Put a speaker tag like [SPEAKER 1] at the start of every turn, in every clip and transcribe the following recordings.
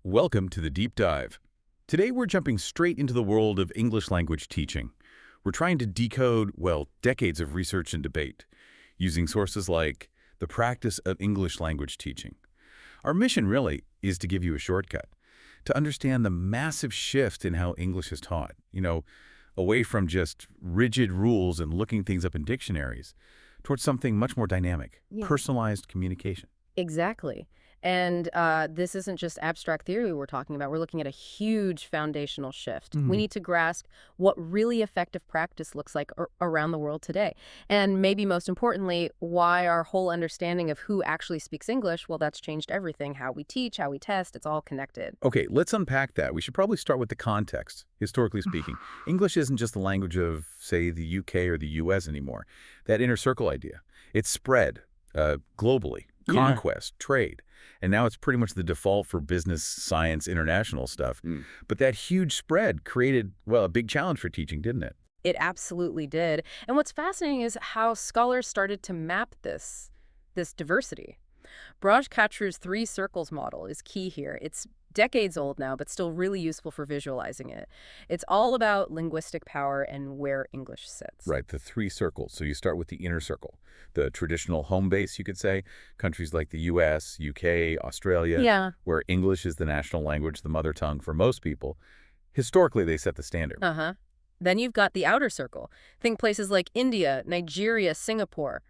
[SPEAKER 1] Welcome to the Deep Dive. Today we're jumping straight into the world of English language teaching. We're trying to decode, well, decades of research and debate, using sources like the practice of English language teaching. Our mission really is to give you a shortcut, to understand the massive shift in how English is taught, away from just rigid rules and looking things up in dictionaries, towards something much more dynamic, personalized communication.
[SPEAKER 2] Exactly. And this isn't just abstract theory we're talking about. We're looking at a huge foundational shift. We need to grasp what really effective practice looks like around the world today. And maybe most importantly, why our whole understanding of who actually speaks English, well, that's changed everything. How we teach, how we test, it's all connected.
[SPEAKER 1] Okay, let's unpack that. We should probably start with the context, historically speaking. English isn't just the language of, say, the UK or the US anymore. That inner circle idea, it's spread globally, conquest, trade. And now it's pretty much the default for business, science, international stuff. But that huge spread created, well, a big challenge for teaching, didn't it?
[SPEAKER 2] It absolutely did. And what's fascinating is how scholars started to map this diversity. Braj-Katrew's three circles model is key here. It's decades old now, but still really useful for visualizing it. It's all about linguistic power and where English sits.
[SPEAKER 1] Right, the three circles. So you start with the inner circle, the traditional home base, you could say, countries like the US, UK, Australia, where English is the national language, the mother tongue for most people. Historically, they set the standard.
[SPEAKER 2] Then you've got the outer circle. Think places like India, Nigeria, Singapore.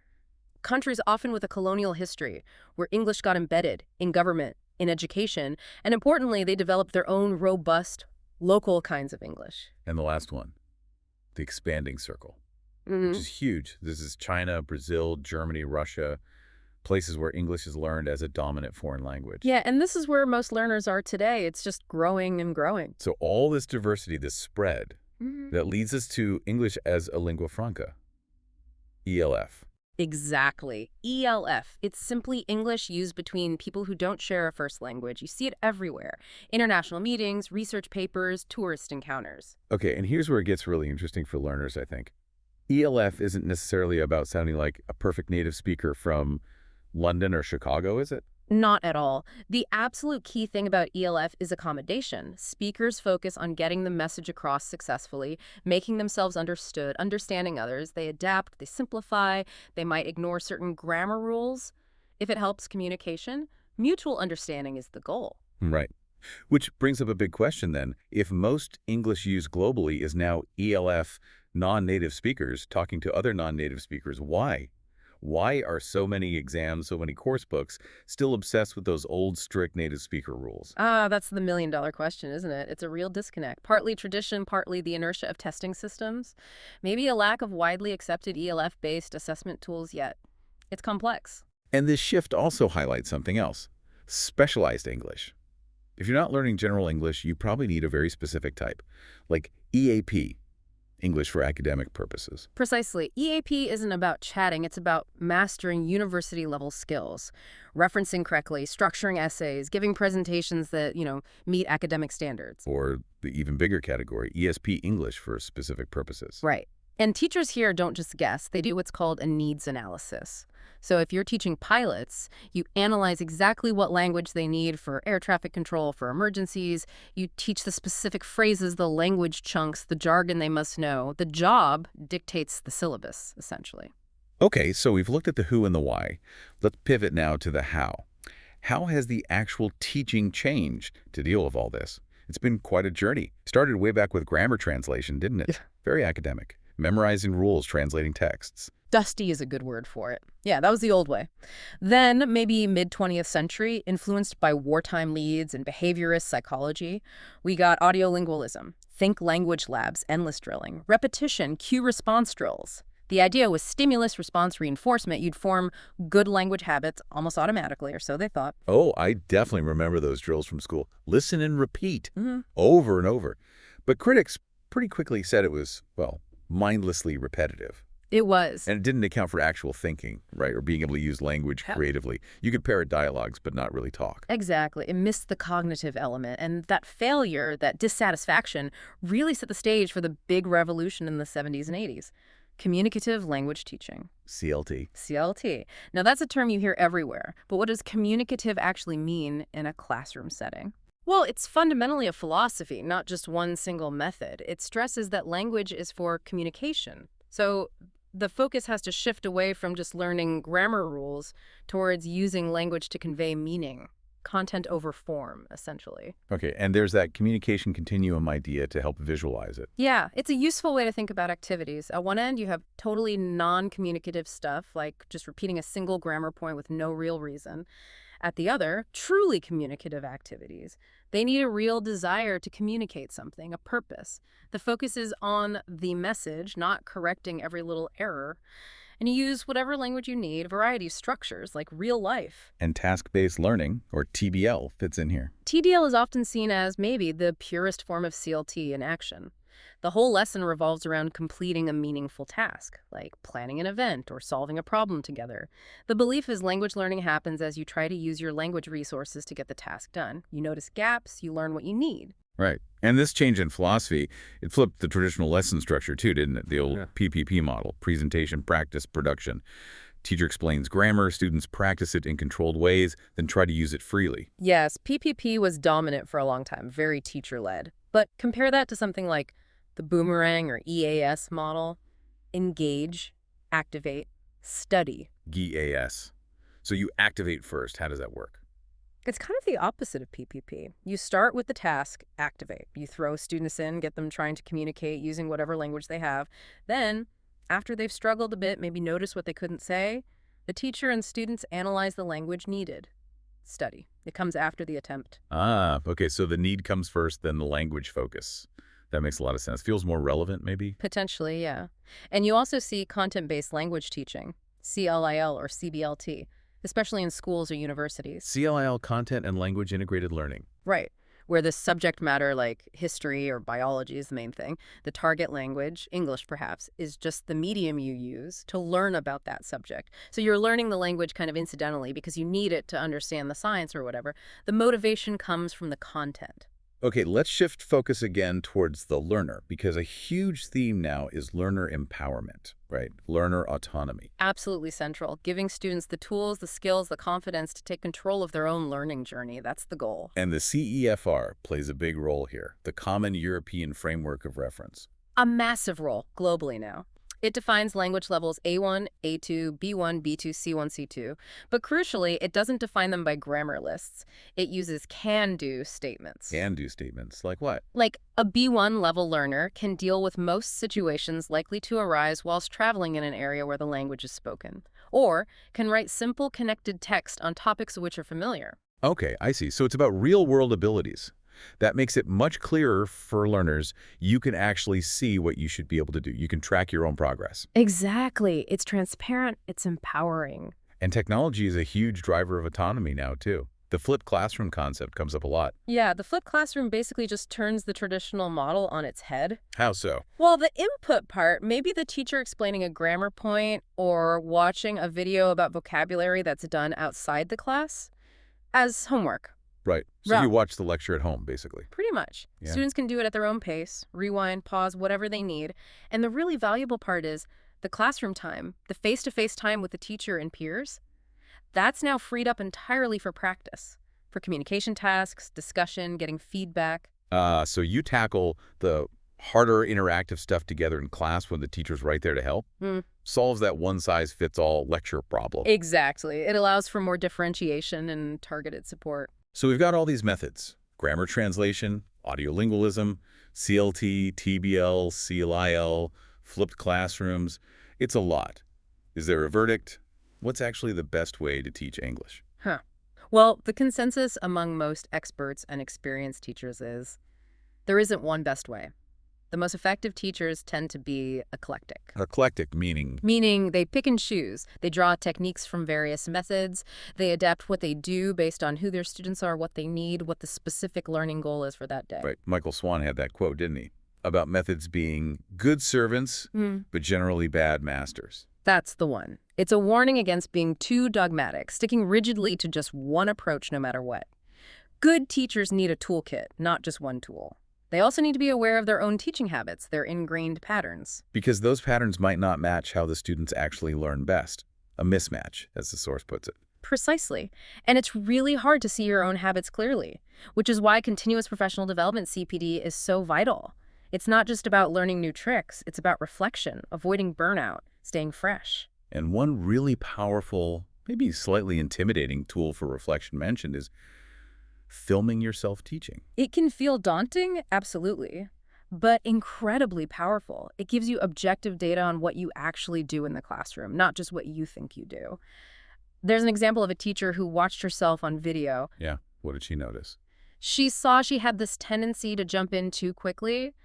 [SPEAKER 2] Countries often with a colonial history, where English got embedded in government, in education, and importantly, they developed their own robust, local kinds of English.
[SPEAKER 1] And the last one, the expanding circle, which is huge. This is China, Brazil, Germany, Russia, places where English is learned as a dominant foreign language.
[SPEAKER 2] Yeah, and this is where most learners are today. It's just growing and growing.
[SPEAKER 1] So all this diversity, this spread, that leads us to English as a lingua franca, ELF.
[SPEAKER 2] Exactly. ELF. It's simply English used between people who don't share a first language. You see it everywhere. International meetings, research papers, tourist encounters.
[SPEAKER 1] Okay, and here's where it gets really interesting for learners, I think. ELF isn't necessarily about sounding like a perfect native speaker from London or Chicago, is it?
[SPEAKER 2] Not at all. The absolute key thing about ELF is accommodation. Speakers focus on getting the message across successfully, making themselves understood, understanding others. They adapt, they simplify, they might ignore certain grammar rules. If it helps communication, mutual understanding is the goal.
[SPEAKER 1] Right. Which brings up a big question then. If most English used globally is now ELF non-native speakers talking to other non-native speakers, why? Why are so many exams, so many course books still obsessed with those old, strict native speaker rules?
[SPEAKER 2] That's the million-dollar question, isn't it? It's a real disconnect. Partly tradition, partly the inertia of testing systems. Maybe a lack of widely accepted ELF-based assessment tools yet. It's complex.
[SPEAKER 1] And this shift also highlights something else, specialized English. If you're not learning general English, you probably need a very specific type, like EAP, English for academic purposes.
[SPEAKER 2] Precisely. EAP isn't about chatting. It's about mastering university-level skills, referencing correctly, structuring essays, giving presentations that, meet academic standards.
[SPEAKER 1] Or the even bigger category, ESP English for specific purposes.
[SPEAKER 2] Right. And teachers here don't just guess. They do what's called a needs analysis. So if you're teaching pilots, you analyze exactly what language they need for air traffic control, for emergencies. You teach the specific phrases, the language chunks, the jargon they must know. The job dictates the syllabus, essentially.
[SPEAKER 1] Okay, so we've looked at the who and the why. Let's pivot now to the how. How has the actual teaching changed to deal with all this? It's been quite a journey. Started way back with grammar translation, didn't it? Very academic. Memorizing rules, translating texts.
[SPEAKER 2] Dusty is a good word for it. Yeah, that was the old way. Then, maybe mid-20th century, influenced by wartime leads and behaviorist psychology, we got audiolingualism, think language labs, endless drilling, repetition, cue response drills. The idea was stimulus-response reinforcement. You'd form good language habits almost automatically, or so they thought.
[SPEAKER 1] Oh, I definitely remember those drills from school. Listen and repeat, over and over. But critics pretty quickly said it was, well, mindlessly repetitive.
[SPEAKER 2] It was.
[SPEAKER 1] And it didn't account for actual thinking, right, or being able to use language creatively. You could parrot dialogues, but not really talk.
[SPEAKER 2] Exactly. It missed the cognitive element. And that failure, that dissatisfaction, really set the stage for the big revolution in the 70s and 80s. Communicative Language Teaching.
[SPEAKER 1] CLT.
[SPEAKER 2] CLT. Now, that's a term you hear everywhere. But what does communicative actually mean in a classroom setting? Well, it's fundamentally a philosophy, not just one single method. It stresses that language is for communication. So the focus has to shift away from just learning grammar rules towards using language to convey meaning, content over form, essentially.
[SPEAKER 1] Okay, and there's that communication continuum idea to help visualize it.
[SPEAKER 2] Yeah, it's a useful way to think about activities. At one end, you have totally non-communicative stuff, like just repeating a single grammar point with no real reason. At the other, truly communicative activities. They need a real desire to communicate something, a purpose. The focus is on the message, not correcting every little error. And you use whatever language you need, variety structures like real life.
[SPEAKER 1] And task-based learning, or TBL, fits in here.
[SPEAKER 2] TDL is often seen as maybe the purest form of CLT in action. The whole lesson revolves around completing a meaningful task, like planning an event or solving a problem together. The belief is language learning happens as you try to use your language resources to get the task done. You notice gaps, you learn what you need.
[SPEAKER 1] Right. And this change in philosophy, it flipped the traditional lesson structure too, didn't it? The old
[SPEAKER 3] Yeah.
[SPEAKER 1] PPP model, presentation, practice, production. Teacher explains grammar, students practice it in controlled ways, then try to use it freely.
[SPEAKER 2] Yes, PPP was dominant for a long time, very teacher-led. But compare that to something like the boomerang or EAS model. Engage, activate, study.
[SPEAKER 1] GAS. So you activate first. How does that work?
[SPEAKER 2] It's kind of the opposite of PPP. You start with the task, activate. You throw students in, get them trying to communicate using whatever language they have. Then, after they've struggled a bit, maybe notice what they couldn't say, the teacher and students analyze the language needed. Study. It comes after the attempt.
[SPEAKER 1] Ah, okay. So the need comes first, then the language focus. That makes a lot of sense. Feels more relevant, maybe?
[SPEAKER 2] Potentially, yeah. And you also see content-based language teaching, CLIL or CBLT, especially in schools or universities.
[SPEAKER 1] CLIL, content and language integrated learning.
[SPEAKER 2] Right, where the subject matter like history or biology is the main thing. The target language, English perhaps, is just the medium you use to learn about that subject. So you're learning the language kind of incidentally because you need it to understand the science or whatever. The motivation comes from the content.
[SPEAKER 1] Okay, let's shift focus again towards the learner, because a huge theme now is learner empowerment, right? Learner autonomy.
[SPEAKER 2] Absolutely central. Giving students the tools, the skills, the confidence to take control of their own learning journey. That's the goal.
[SPEAKER 1] And the CEFR plays a big role here, the Common European Framework of Reference.
[SPEAKER 2] A massive role globally now. It defines language levels A1, A2, B1, B2, C1, C2. But crucially, it doesn't define them by grammar lists. It uses can-do statements.
[SPEAKER 1] Can-do statements, like what?
[SPEAKER 2] Like a B1 level learner can deal with most situations likely to arise whilst traveling in an area where the language is spoken. Or can write simple connected text on topics of which are familiar.
[SPEAKER 1] Okay, I see. So it's about real-world abilities. That makes it much clearer for learners. You can actually see what you should be able to do. You can track your own progress.
[SPEAKER 2] Exactly. It's transparent. It's empowering.
[SPEAKER 1] And technology is a huge driver of autonomy now, too. The flipped classroom concept comes up a lot.
[SPEAKER 2] Yeah, the flipped classroom basically just turns the traditional model on its head.
[SPEAKER 1] How so?
[SPEAKER 2] Well, the input part, maybe the teacher explaining a grammar point or watching a video about vocabulary that's done outside the class as homework.
[SPEAKER 1] Right. So
[SPEAKER 2] Yeah.
[SPEAKER 1] you watch the lecture at home, basically.
[SPEAKER 2] Pretty much.
[SPEAKER 1] Yeah.
[SPEAKER 2] Students can do it at their own pace, rewind, pause, whatever they need. And the really valuable part is the classroom time, the face-to-face time with the teacher and peers. That's now freed up entirely for practice, for communication tasks, discussion, getting feedback.
[SPEAKER 1] So you tackle the harder interactive stuff together in class when the teacher's right there to help? Solves that one-size-fits-all lecture problem.
[SPEAKER 2] Exactly. It allows for more differentiation and targeted support.
[SPEAKER 1] So we've got all these methods: grammar translation, audiolingualism, CLT, TBL, CLIL, flipped classrooms. It's a lot. Is there a verdict? What's actually the best way to teach English?
[SPEAKER 2] Well, the consensus among most experts and experienced teachers is there isn't one best way. The most effective teachers tend to be eclectic.
[SPEAKER 1] Eclectic meaning?
[SPEAKER 2] Meaning they pick and choose. They draw techniques from various methods. They adapt what they do based on who their students are, what they need, what the specific learning goal is for that day.
[SPEAKER 1] Right. Michael Swan had that quote, didn't he? About methods being good servants, but generally bad masters.
[SPEAKER 2] That's the one. It's a warning against being too dogmatic, sticking rigidly to just one approach no matter what. Good teachers need a toolkit, not just one tool. They also need to be aware of their own teaching habits, their ingrained patterns.
[SPEAKER 1] Because those patterns might not match how the students actually learn best. A mismatch, as the source puts it.
[SPEAKER 2] Precisely. And it's really hard to see your own habits clearly, which is why continuous professional development CPD is so vital. It's not just about learning new tricks, it's about reflection, avoiding burnout, staying fresh.
[SPEAKER 1] And one really powerful, maybe slightly intimidating tool for reflection mentioned is filming yourself teaching.
[SPEAKER 2] It can feel daunting, absolutely, but incredibly powerful. It gives you objective data on what you actually do in the classroom, not just what you think you do. There's an example of a teacher who watched herself on video.
[SPEAKER 1] Yeah, what did she notice?
[SPEAKER 2] She saw she had this tendency to jump in too quickly,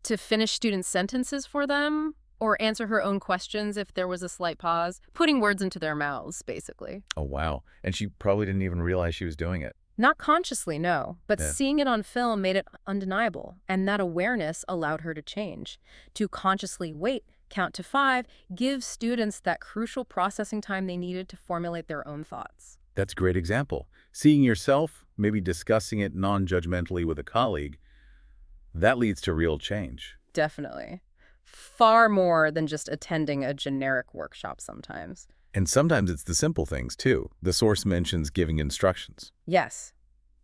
[SPEAKER 2] to finish students' sentences for them, or answer her own questions if there was a slight pause, putting words into their mouths, basically.
[SPEAKER 1] Oh, wow. And she probably didn't even realize she was doing it.
[SPEAKER 2] Not consciously, no, but
[SPEAKER 1] Yeah.
[SPEAKER 2] seeing it on film made it undeniable, and that awareness allowed her to change. To consciously wait, count to 5, give students that crucial processing time they needed to formulate their own thoughts.
[SPEAKER 1] That's a great example. Seeing yourself, maybe discussing it non-judgmentally with a colleague, that leads to real change.
[SPEAKER 2] Definitely. Far more than just attending a generic workshop sometimes.
[SPEAKER 1] And sometimes it's the simple things, too. The source mentions giving instructions.
[SPEAKER 2] Yes,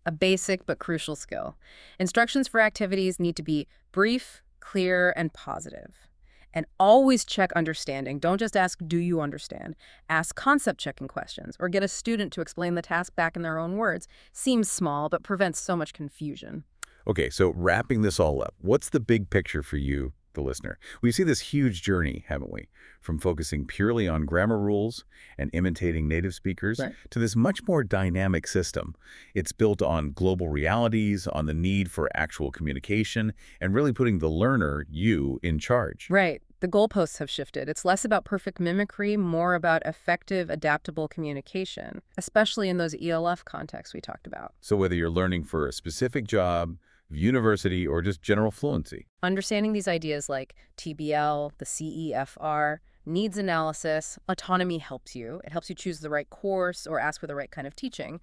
[SPEAKER 2] a basic but crucial skill. Instructions for activities need to be brief, clear, and positive. And always check understanding. Don't just ask, do you understand? Ask concept-checking questions or get a student to explain the task back in their own words. Seems small, but prevents so much confusion.
[SPEAKER 1] Okay, so wrapping this all up, what's the big picture for you, the listener? We see this huge journey, haven't we? From focusing purely on grammar rules and imitating native speakers
[SPEAKER 2] Right.
[SPEAKER 1] to this much more dynamic system. It's built on global realities, on the need for actual communication, and really putting the learner, you, in charge.
[SPEAKER 2] Right. The goalposts have shifted. It's less about perfect mimicry, more about effective, adaptable communication, especially in those ELF contexts we talked about.
[SPEAKER 1] So whether you're learning for a specific job, university, or just general fluency.
[SPEAKER 2] Understanding these ideas like TBL, the CEFR, needs analysis, autonomy helps you. It helps you choose the right course or ask for the right kind of teaching.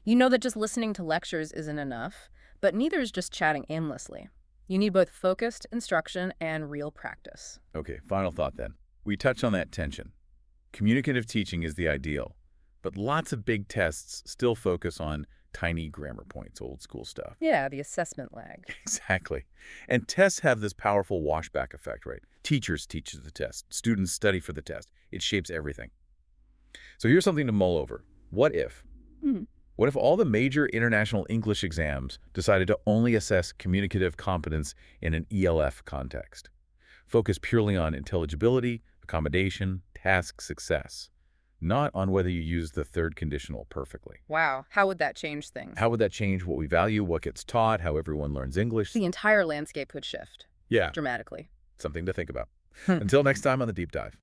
[SPEAKER 2] You know that just listening to lectures isn't enough, but neither is just chatting aimlessly. You need both focused instruction and real practice.
[SPEAKER 1] Okay, final thought then. We touched on that tension. Communicative teaching is the ideal, but lots of big tests still focus on tiny grammar points, old school stuff.
[SPEAKER 2] Yeah, the assessment lag.
[SPEAKER 1] Exactly. And tests have this powerful washback effect, right? Teachers teach the test. Students study for the test. It shapes everything. So here's something to mull over. What if?
[SPEAKER 2] Hmm.
[SPEAKER 1] What if all the major international English exams decided to only assess communicative competence in an ELF context? Focus purely on intelligibility, accommodation, task success, not on whether you use the third conditional perfectly.
[SPEAKER 2] Wow, how would that change things?
[SPEAKER 1] How would that change what we value, what gets taught, how everyone learns English?
[SPEAKER 2] The entire landscape could shift
[SPEAKER 1] Yeah,
[SPEAKER 2] dramatically.
[SPEAKER 1] something to think about. Until next time on The Deep Dive.